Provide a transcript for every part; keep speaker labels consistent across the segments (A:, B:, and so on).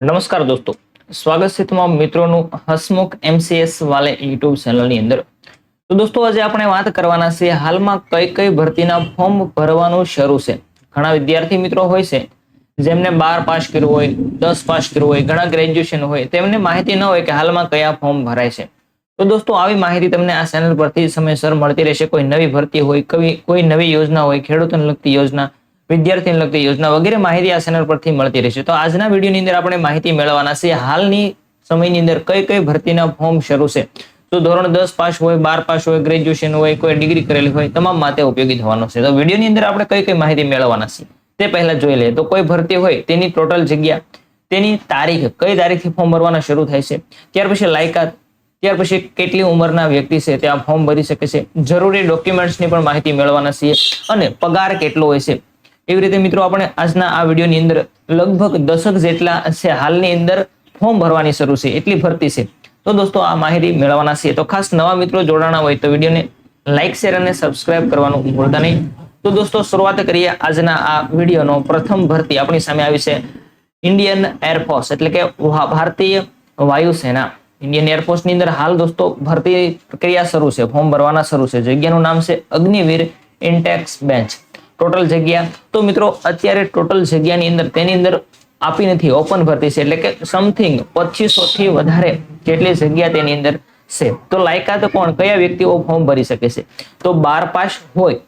A: નમસ્કાર દોસ્તો, સ્વાગત છે તમામ મિત્રોનું હસમુખ એમસીએસ વાલે યુટ્યુબ ચેનલની અંદર। તો દોસ્તો, આજે આપણે વાત કરવાના છે હાલમાં કઈ કઈ ભરતીના ફોર્મ ભરવાનું શરૂ છે। ઘણા વિદ્યાર્થી મિત્રો હોય છે જેમને 12 પાસ કર્યું હોય, 10 પાસ કર્યું હોય, ઘણા ગ્રેજ્યુએશન હોય, તેમને માહિતી ન હોય કે હાલમાં કયા ફોર્મ ભરાય છે। તો દોસ્તો, આવી માહિતી તમને આ ચેનલ પરથી સમયસર મળતી રહેશે। કોઈ નવી ભરતી હોય, કોઈ નવી યોજના હોય, ખેડૂતોને લગતી યોજના, વિદ્યાર્થીને લગતી યોજના વગેરે માહિતી આ ચેનલ પરથી મળતી રહેશે। તો આજના વિડીયોની અંદર આપણે માહિતી મેળવવાના છે હાલની સમયની અંદર કઈ કઈ ભરતીના ફોર્મ શરૂ છે। તો ધોરણ 10 પાસ હોય, 12 પાસ હોય, ગ્રેજ્યુએશન હોય, કોઈ ડિગ્રી કરેલી હોય, તમામ માટે ઉપયોગી થવાનો છે। તો વિડીયોની અંદર આપણે કઈ કઈ માહિતી મેળવવાના છે તે પહેલા જોઈ લઈએ। તો કોઈ ભરતી હોય તેની ટોટલ જગ્યા, તેની તારીખ, કઈ તારીખથી ફોર્મ ભરવાના શરૂ થાય છે, ત્યાર પછી લાયકાત, ત્યાર પછી કેટલી ઉંમરના વ્યક્તિ છે તે આ ફોર્મ ભરી શકે છે, જરૂરી ડોક્યુમેન્ટ્સની પણ માહિતી મેળવવાના છે અને પગાર કેટલો હોય છે। એવી રીતે મિત્રો આપણે આજના આ વિડીયોની અંદર લગભગ 10 જેટલા છે હાલની અંદર ફોર્મ ભરવાની શરૂ છે, એટલી ભરતી છે। તો દોસ્તો, આ માહિતી મેળવવાના છે। તો ખાસ નવા મિત્રો જોડાણા હોય તો વિડીયોને લાઈક, શેર અને સબસ્ક્રાઇબ કરવાનું ભૂલતા નહીં। તો દોસ્તો, શરૂઆત કરીએ આજના આ વિડીયોનો। પ્રથમ ભરતી આપણી સામે આવી છે ઇન્ડિયન એરફોર્સ, એટલે કે ભારતીય વાયુસેના। ઇન્ડિયન એરફોર્સની અંદર હાલ દોસ્તો ભરતી પ્રક્રિયા શરૂ છે, ફોર્મ ભરવાના શરૂ છે। જગ્યાનું નામ છે અગ્નિવીર ઇન્ટેક્સ બેન્ચ। ટોટલ જગ્યા તો મિત્રો અત્યારે ટોટલ જગ્યાની અંદર તેની અંદર આપી નથી, ઓપન ભરતી છે, એટલે કે સમથિંગ 2500 થી વધારે જેટલી જગ્યા તેની અંદર છે। તો લાયકાત કોણ, કયા વ્યક્તિઓ ફોર્મ ભરી શકે છે? તો 12 પાસ હોય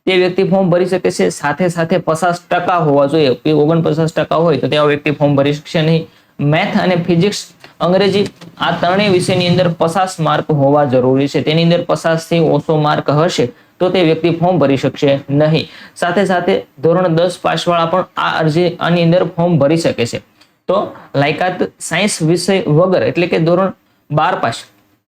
A: તે વ્યક્તિ ફોર્મ ભરી શકે છે, સાથે સાથે 50% હોવા જોઈએ। 49% હોય તો તેવા વ્યક્તિ ફોર્મ ભરી શકશે નહીં। મેથ અને ફિઝિક્સ, અંગ્રેજી આ ત્રણેય વિષયની અંદર 50 માર્ક હોવા જરૂરી છે। તેની અંદર 50 થી ઓછો માર્ક હશે તો તે વ્યક્તિ ફોર્મ ભરી શકશે નહીં। સાથે સાથે ધોરણ 10 પાસ વાળા પણ આ અરજી આની અંદર ફોર્મ ભરી શકે છે। તો લાયકાત સાયન્સ વિષય વગર, એટલે કે ધોરણ 12 પાસ,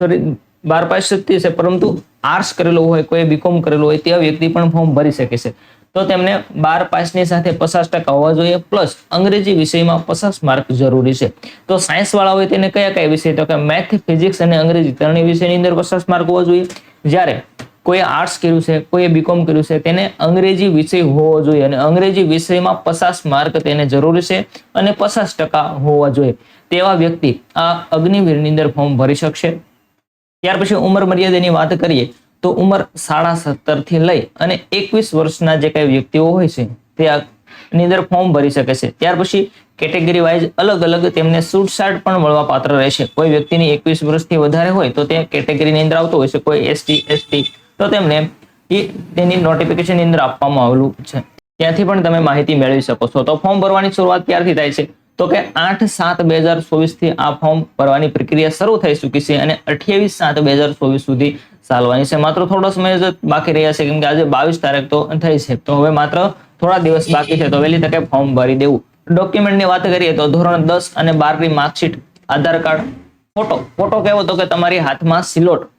A: સોરી 12 પાસ શક્તિ છે પરંતુ આર્ટ્સ કરેલું હોય, કોઈ બીકોમ કરેલું હોય તેવા વ્યક્તિ પણ ફોર્મ ભરી શકે છે। તો તેમને 12 પાસની સાથે 50% હોવા જોઈએ, પ્લસ અંગ્રેજી વિષયમાં 50 માર્ક જરૂરી છે। તો સાયન્સ વાળા હોય તેને કયા કયા વિષય, તો કે મેથ, ફિઝિક્સ અને અંગ્રેજી ત્રણેય વિષયની અંદર 50 માર્ક હોવા જોઈએ। જ્યારે કોઈ આર્ટ્સ કર્યું છે, કોઈ બીકોમ કર્યું છે, તેને અંગ્રેજી વિષય હોવો જોઈએ અને અંગ્રેજી વિષયમાં 50 માર્ક તેને જરૂરી છે અને 50% હોવા જોઈએ। તેવા વ્યક્તિ આ અગ્નિવીરની અંદર ફોર્મ ભરી શકશે। ત્યાર પછી ઉંમર મર્યાદાની વાત કરીએ તો ઉંમર 17.5 થી લઈ અને 21 વર્ષના જે કઈ વ્યક્તિઓ હોય છે તે આની અંદર ફોર્મ ભરી શકે છે। ત્યાર પછી કેટેગરી વાઇઝ અલગ અલગ તેમને છૂટછાટ પણ મળવા પાત્ર રહેશે। કોઈ વ્યક્તિની 21 વર્ષથી વધારે હોય તો તે કેટેગરીની અંદર આવતો હોય છે, કોઈ એસટી, એસટી તો તેમને તેની નોટિફિકેશનની અંદર આપવામાં આવેલું છે, ત્યાંથી પણ તમે માહિતી મેળવી શકો છો। તો ફોર્મ ભરવાની શરૂઆત ક્યારથી થાય છે? તો કે 8/7/2024 થી આ ફોર્મ ભરવાની પ્રક્રિયા શરૂ થઈ ચૂકી છે અને 28/7/2024 સુધી ચાલવાની છે। માત્ર થોડો સમય જ બાકી રહ્યા છે, કેમ કે આજે 22 તારીખ તો થઈ છે, તો હવે માત્ર થોડા દિવસ બાકી છે, તો વહેલી તકે ફોર્મ ભરી દેવું। ડોક્યુમેન્ટની વાત કરીએ તો ધોરણ 10 અને 12 ની માર્કશીટ, આધાર કાર્ડ, ફોટો કેવો તો કે તમારી હાથમાં સિલોટ,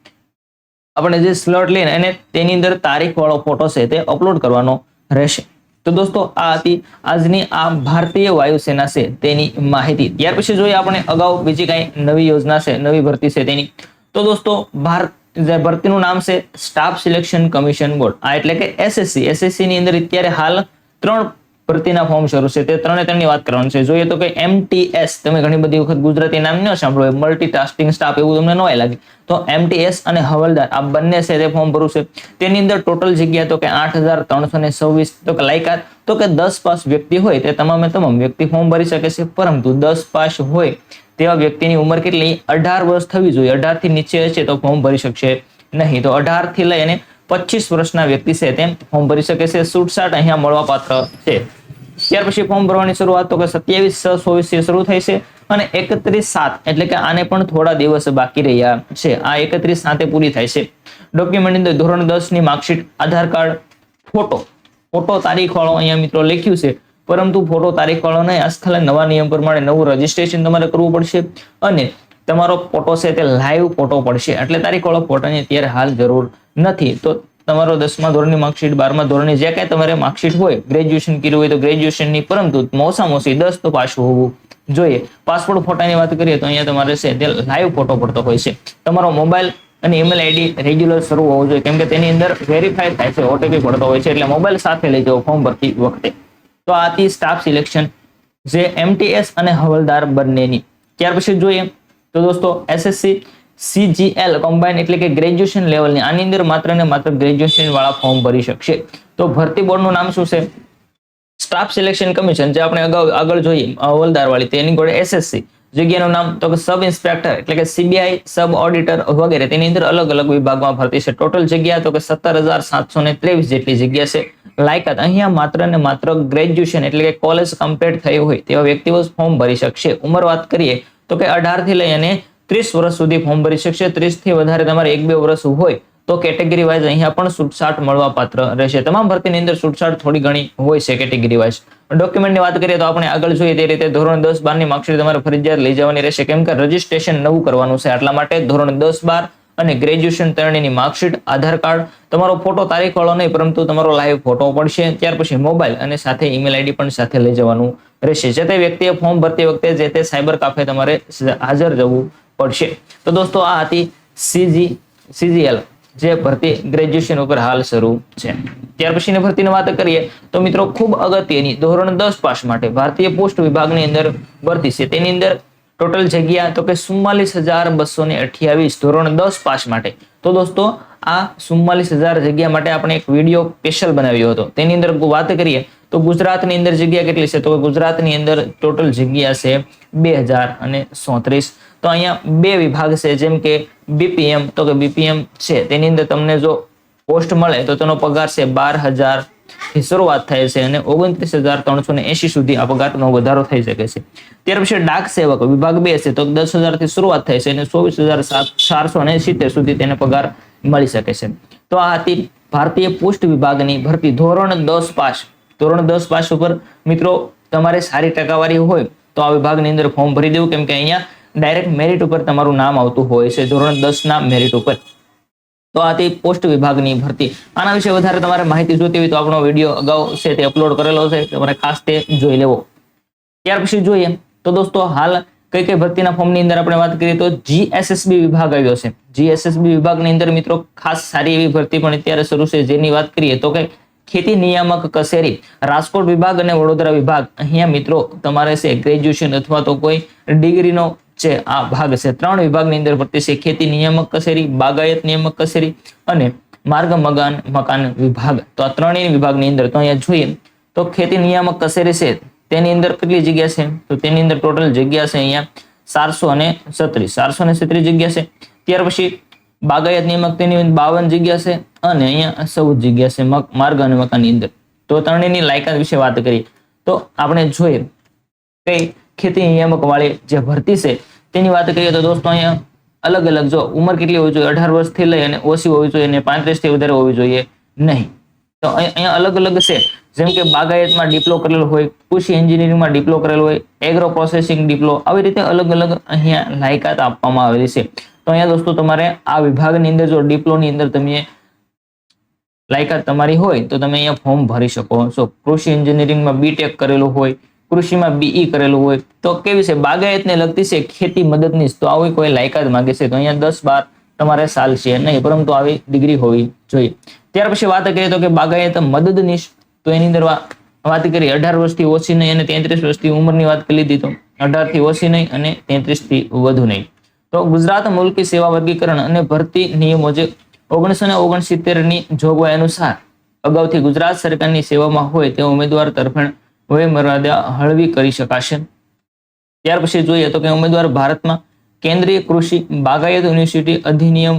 A: આપણે જે સ્લોટ લઈને અને તેની અંદર તારીખ વાળો ફોટો છે તે અપલોડ કરવાનો રહેશે। તો દોસ્તો, આ હતી આજની આ ભારતીય વાયુસેના છે તેની માહિતી। ત્યાર પછી જોઈએ આપણે અગાઉ બીજી કઈ નવી યોજના છે, નવી ભરતી છે તેની। તો દોસ્તો, ભરતીનું નામ છે સ્ટાફ સિલેક્શન કમિશન બોર્ડ, આ એટલે કે એસએસસી। એસએસસી ની અંદર અત્યારે હાલ 3 ભરતીના ફોર્મ શરૂ છે, તે ત્રણની વાત કરવાની છે। જોઈએ તો કે એમટીએસ, તમે ઘણી બધી વખત ગુજરાતી નામ ન સાંભળ્યું, મલ્ટીટાસ્કિંગ સ્ટાફ એવું તમને ન લાગે, તો એમટીએસ અને હવલદાર આ બંને છે તે ફોર્મ ભરવું છે। તેની અંદર ટોટલ જગ્યા તો કે 8326, તો કે લાયકાત તો કે 10 પાસ વ્યક્તિ હોય તે તમામ વ્યક્તિ ફોર્મ ભરી શકે છે, પરંતુ 10 પાસ હોય તેવા વ્યક્તિની ઉંમર કેટલી, 18 વર્ષ થવી જોઈએ। 18 થી નીચે હશે તો ફોર્મ ભરી શકશે નહીં। તો 18 થી લઈ અને 25 વર્ષના વ્યક્તિ છે તેમ ફોર્મ ભરી શકે છે, છૂટછાટ અહીંયા મળવા પાત્ર છે। ત્યાર પછી ફોર્મ ભરવાની શરૂઆત તો કે 27/6/24 શરૂ થઈ છે અને 31/7 એટલે કે આને પણ થોડા દિવસ બાકી રહ્યા છે, આ 31/7 પૂરી થાય છે। ડોક્યુમેન્ટ અંદર ધોરણ 10 ની માર્કશીટ, આધાર કાર્ડ, ફોટો તારીખ વાળો અહીંયા મિત્રો લખ્યું છે, પરંતુ ફોટો તારીખ વાળો નહીં, આજકાલ નવા નિયમ પ્રમાણે નવું રજીસ્ટ્રેશન તમારે કરવું પડશે અને તમારો ફોટો છે તે લાઈવ ફોટો પડશે, એટલે તારીખ વાળો ફોટોની અત્યારે હાલ જરૂર નથી। તો તમારો 10મા ધોરણની માર્કશીટ, 12મા ધોરણની જે કાંઈ તમારે માર્કશીટ હોય, ગ્રેજ્યુએશન કર્યું હોય તો ગ્રેજ્યુએશનની, પરંતુ મોસામાં ઓછી 10 તો પાસ હોવું જોઈએ। પાસપોર્ટ ફોટાની વાત કરીએ તો અહીંયા તમારે છે તે લાઈવ ફોટો પડતો હોય છે। તમારો મોબાઈલ અને ઈમેલ આઈડી રેગ્યુલર શરૂ હોવું જોઈએ, કેમ કે તેની અંદર વેરીફાઈ થાય છે, ઓટીપી પડતો હોય છે, એટલે મોબાઈલ સાથે લઈ જવો ફોર્મ ભરતી વખતે। તો આથી સ્ટાફ સિલેક્શન જે MTS અને હવલદાર બંનેની. ત્યાર પછી જોઈએ તો દોસ્તો SSC CGL કમ્બાઇન એટલે કે ગ્રેજ્યુએશન લેવલની, આની અંદર માત્ર ને માત્ર ગ્રેજ્યુએશન વાળા ફોર્મ ભરી શકશે. તો ભરતી બોર્ડનું નામ શું છે? Staff selection commission. જે આપણે આગળ જોઈએ હવલદાર વાળી, તેની જોડે SSC. જગ્યાનું નામ તો કે સબ ઇન્સ્પેક્ટર એટલે કે CBI, સબ ઓડિટર વગેરે. તેની અંદર અલગ અલગ વિભાગમાં ભરતી છે. ટોટલ જગ્યા તો કે 17,723 જેટલી જગ્યા છે. લાયકાત અહીંયા માત્ર ને માત્ર ગ્રેજ્યુએશન એટલે કે કોલેજ કમ્પ્લીટ થયું હોય તેવા વ્યક્તિઓ ફોર્મ ભરી શકશે. ઉંમર વાત કરીએ તો કે 18 થી લઈ અને 30 વર્ષ સુધી ફોર્મ ભરી શકશે. 30 થી વધારે તમારે 1-2 વર્ષ હોય તો કેટેગરી વાઇઝ અહીંયા પણ છૂટછાટ મળવા પાત્ર રહેશે. તમામ ભરતીની અંદર છૂટછાટ થોડી ઘણી હોય છે કેટેગરી વાઇઝ. ડોક્યુમેન્ટની વાત કરીએ તો આપણે આગળ જોઈએ તે રીતે ધોરણ 10-12 ની માર્કશીટ તમારે ફરજિયાત લઈ જવાની રહેશે, કેમ કે રજીસ્ટ્રેશન નવું કરવાનું છે. એટલા માટે ધોરણ 10-12 અને ગ્રેજ્યુએશન 3ની માર્કશીટ, આધાર કાર્ડ, તમારો ફોટો તારીખ વાળો નહીં પરંતુ તમારો લાઈવ ફોટો પડશે. ત્યાર પછી મોબાઈલ અને સાથે ઈમેલ આઈડી પણ સાથે લઈ જવાનું રહેશે. જે તે વ્યક્તિએ ફોર્મ ભરતી વખતે જે તે સાયબર કાફે તમારે હાજર જવું પડશે. તો દોસ્તો આ હતી CGL જે ભરતી ગ્રેજ્યુએશન ઉપર હાલ શરૂ છે. ત્યાર પછીની ભરતીની વાત કરીએ તો મિત્રો ખૂબ અગત્યની ધોરણ 10 પાસ માટે ભારતીય પોસ્ટ વિભાગની અંદર ભરતી છે. તેની અંદર ટોટલ જગ્યા તો કે 44,228 ધોરણ 10 પાસ માટે. તો દોસ્તો આ 44,000 જગ્યા માટે આપણે એક વિડીયો સ્પેશિયલ બનાવ્યો હતો. તેની અંદર વાત કરીએ તો ગુજરાતની અંદર જગ્યા કેટલી છે? તો ગુજરાતની અંદર ટોટલ જગ્યા છે 2,037. તો અહીંયા 2 વિભાગ છે, જેમ કે BPM તો કે BPM છે તેની અંદર તમને જો પોસ્ટ મળે તો તેનો પગાર છે 12,000 થી શરૂઆત થાય છે અને 29,380 સુધી આ પગારનો વધારો થઈ શકે છે. ત્યાર પછી ડાક સેવક વિભાગ 2 છે તો 10,000 થી શરૂઆત થાય છે અને 24,470 સુધી તેને પગાર મળી શકે છે. તો આ હતી ભારતીય પોસ્ટ વિભાગની ભરતી ધોરણ 10 પાસ. ધોરણ 10 પાસ ઉપર મિત્રો તમારે સારી ટકાવારી હોય તો આ વિભાગની અંદર ફોર્મ ભરી દેવું, કેમ કે અહીંયા ડાયરેક્ટ મેરિટ ઉપર તમારું નામ આવતું હોય છે, ધોરણ 10 ના મેરિટ ઉપર. તો આ તે પોસ્ટ વિભાગની ભરતી. આના વિશે વધારે તમારે માહિતી જોઈતી હોય તો આપણો વિડીયો અગાઉ છે તે અપલોડ કરેલો છે, તમારે ખાસ તે જોઈ લેવો. ત્યાર પછી જોઈએ તો દોસ્તો હાલ કઈ કઈ ભરતીના ફોર્મની અંદર આપણે વાત કરીએ તો GSSB વિભાગ આવ્યો છે. GSSB વિભાગની અંદર મિત્રો ખાસ સારી એવી ભરતી પણ અત્યારે શરૂ છે, જેની વાત કરીએ તો કે ખેતી નિયામક કચેરી રાજકોટ વિભાગ અને વડોદરા વિભાગ. અહીંયા મિત્રો તમારે છે ગ્રેજ્યુએશન અથવા તો કોઈ ડિગ્રીનો છે આ ભાગ છે. 3 વિભાગની અંદર ભરતી છે: ખેતી નિયામક કચેરી, બાગાયત નિયામક કચેરી અને માર્ગ મકાન વિભાગ. તો આ 3 વિભાગની અંદર તો અહીંયા જોઈએ તો ખેતી નિયામક કચેરી છે તેની અંદર કેટલી જગ્યા છે? તો તેની અંદર ટોટલ જગ્યા છે અહીંયા 436 જગ્યા છે. ત્યાર પછી બાગાયત નિયામક તેની 52 જગ્યા છે અને અહીંયા 14 જગ્યા છે માર્ગ અને મકાનની અંદર. તો 3ની લાયકાત વિશે વાત કરીએ તો આપણે જોઈએ કઈ ખેતી નિયામક વાળી જે ભરતી છે તેની વાત કરીએ તો દોસ્તો અહીંયા અલગ અલગ જો ઉંમર કેટલી હોવી જોઈએ, 18 વર્ષથી લઈ અને ઓછી હોવી જોઈએ અને 35 થી વધારે હોવી જોઈએ નહીં. તો અહીંયા અલગ અલગ છે, જેમ કે બાગાયતમાં ડિપ્લો કરેલો હોય, કૃષિ એન્જિનિયરિંગમાં ડિપ્લો કરેલો હોય, એગ્રો પ્રોસેસિંગ ડિપ્લો, આવી રીતે અલગ અલગ અહીંયા લાયકાત આપવામાં આવેલી છે. તો અહીંયા દોસ્તો તમારે આ વિભાગની અંદર જો ડિપ્લોની અંદર તમે લાયકાત તમારી હોય તો તમે અહીંયા ફોર્મ ભરી શકો છો. કૃષિ એન્જિનિયરિંગમાં BTech કરેલું હોય, કૃષિમાં BE કરેલું હોય તો કેવી છે બાગાયતને લગતી છે ખેતી મદદનીશ, તો આવી કોઈ લાયકાત માંગે છે તો અહીંયા 10-12 તમારે સાલ છે નહીં, પરંતુ આવી ડિગ્રી હોવી જોઈએ. ત્યાર પછી વાત કરીએ તો કે બાગાયત મદદનીશ, તો એની અંદર વાત કરી 18 વર્ષથી ઓછી નહીં અને 33 વર્ષથી ઉંમરની વાત કરી લીધી, તો 18 થી ઓછી નહીં અને 33 થી વધુ નહીં. તો ગુજરાત મુલ્કી સેવા વર્ગીકરણ અને ભરતી નિયમો જે 1969ની જોગવાઈ અનુસાર અગાઉથી ગુજરાત સરકારની સેવામાં હોય તે ઉમેદવાર તરફેણ વયમર્યાદા હળવી કરી શકાશે. ત્યાર પછી જોઈએ તો કે ઉમેદવાર ભારતમાં કેન્દ્રીય કૃષિ બાગાયત યુનિવર્સિટી અધિનિયમ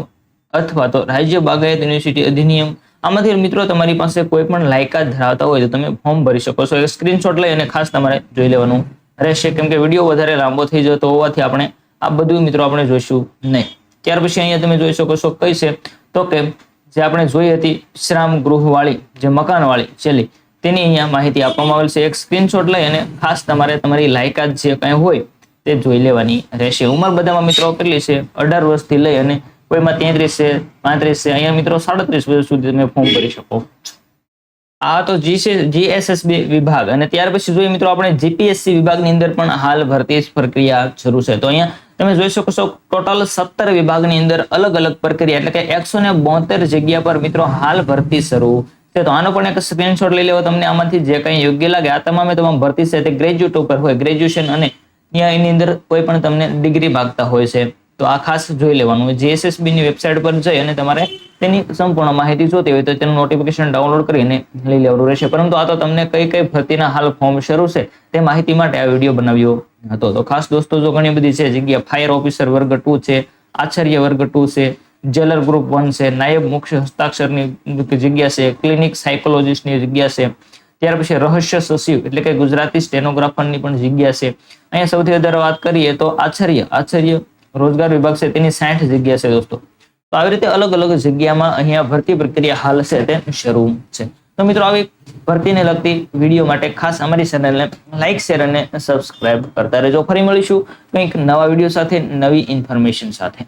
A: અથવા તો રાજ્ય બાગાયત યુનિવર્સિટી અધિનિયમ, આમાંથી મિત્રો તમારી પાસે કોઈ પણ લાયકાત ધરાવતા હોય તો તમે ફોર્મ ભરી શકો છો. એક સ્ક્રીનશોટ લઈ અને ખાસ તમારે જોઈ લેવાનું રહેશે, કેમ કે વિડીયો વધારે લાંબો થઈ જતો હોવાથી આપણે આ બધું મિત્રો આપણે જોઈશું નહીં. ત્યાર પછી અહીંયા તમે જોઈ શકો છો કઈ છે તો કે જે આપણે જોઈ હતી વિશ્રામ ગૃહવાળી જે મકાનવાળી છેલ્લી, તેની અહીંયા માહિતી આપવામાં આવેલ છે. એક સ્ક્રીનશોટ લઈ અને ખાસ તમારે તમારી લાયકાત જે કંઈ હોય તે જોઈ લેવાની રહેશે. ઉંમર બધામાં મિત્રો કેટલી છે? 18 વર્ષથી લઈ અને કોઈમાં 33 છે, 35 છે, અહીંયા મિત્રો 37 વર્ષ સુધી તમે ફોર્મ ભરી શકો. આ તો GSSB વિભાગ. અને ત્યાર પછી જોઈએ મિત્રો આપણે GPSC વિભાગની અંદર પણ હાલ ભરતી પ્રક્રિયા શરૂ છે. તો અહીંયા તમે જોઈ શકો છો ટોટલ 17 વિભાગની અંદર અલગ અલગ પ્રક્રિયા એટલે કે 172 જગ્યા પર મિત્રો હાલ ભરતી શરૂ છે. તો આનો પણ એક સ્ક્રીનશોટ લઈ લેવો. તમને આમાંથી જે કંઈ યોગ્ય લાગે, આ તમામ ભરતી છે તે ગ્રેજ્યુએટ ઉપર હોય, ગ્રેજ્યુએશન અને એની અંદર કોઈ પણ તમને ડિગ્રી માંગતા હોય છે તો આ ખાસ જોઈ લેવાનું. જીએસએસબી ની વેબસાઇટ પર જઈ અને તમારે તેની સંપૂર્ણ માહિતી જોતી હોય તો તેનું નોટિફિકેશન ડાઉનલોડ કરીને લઈ લેવાનું રહેશે. પરંતુ આ તો તમને કઈ કઈ ભરતીના હાલ ફોર્મ શરૂ છે તે માહિતી માટે આ વિડીયો બનાવ્યો હતો. તો ખાસ દોસ્તો, જો ઘણી બધી છે જગ્યા, ફાયર ઓફિસર વર્ગ 2 છે, આચાર્ય વર્ગ 2 છે, જેલર ગ્રુપ 1 છે, નાયબ મુખ્ય હસ્તાક્ષરની જગ્યા છે, ક્લિનિક સાયકોલોજીસ્ટની જગ્યા છે, ત્યાર પછી રહસ્ય સચિવ એટલે કે ગુજરાતી સ્ટેનોગ્રાફરની પણ જગ્યા છે. અહીંયા સૌથી વધારે વાત કરીએ તો આચાર્ય રોજગાર વિભાગ છે તેની 60 જગ્યા છે દોસ્તો. તો આવી રીતે અલગ અલગ જગ્યામાં અહીંયા ભરતી પ્રક્રિયા હાલ છે તે શરૂ છે. તો મિત્રો, આવી ભરતીને લગતી વિડીયો માટે ખાસ અમારી ચેનલને લાઈક, શેર અને સબસ્ક્રાઇબ કરતા રહેજો. ફરી મળીશું કંઈક નવા વિડીયો સાથે, નવી ઇન્ફોર્મેશન સાથે.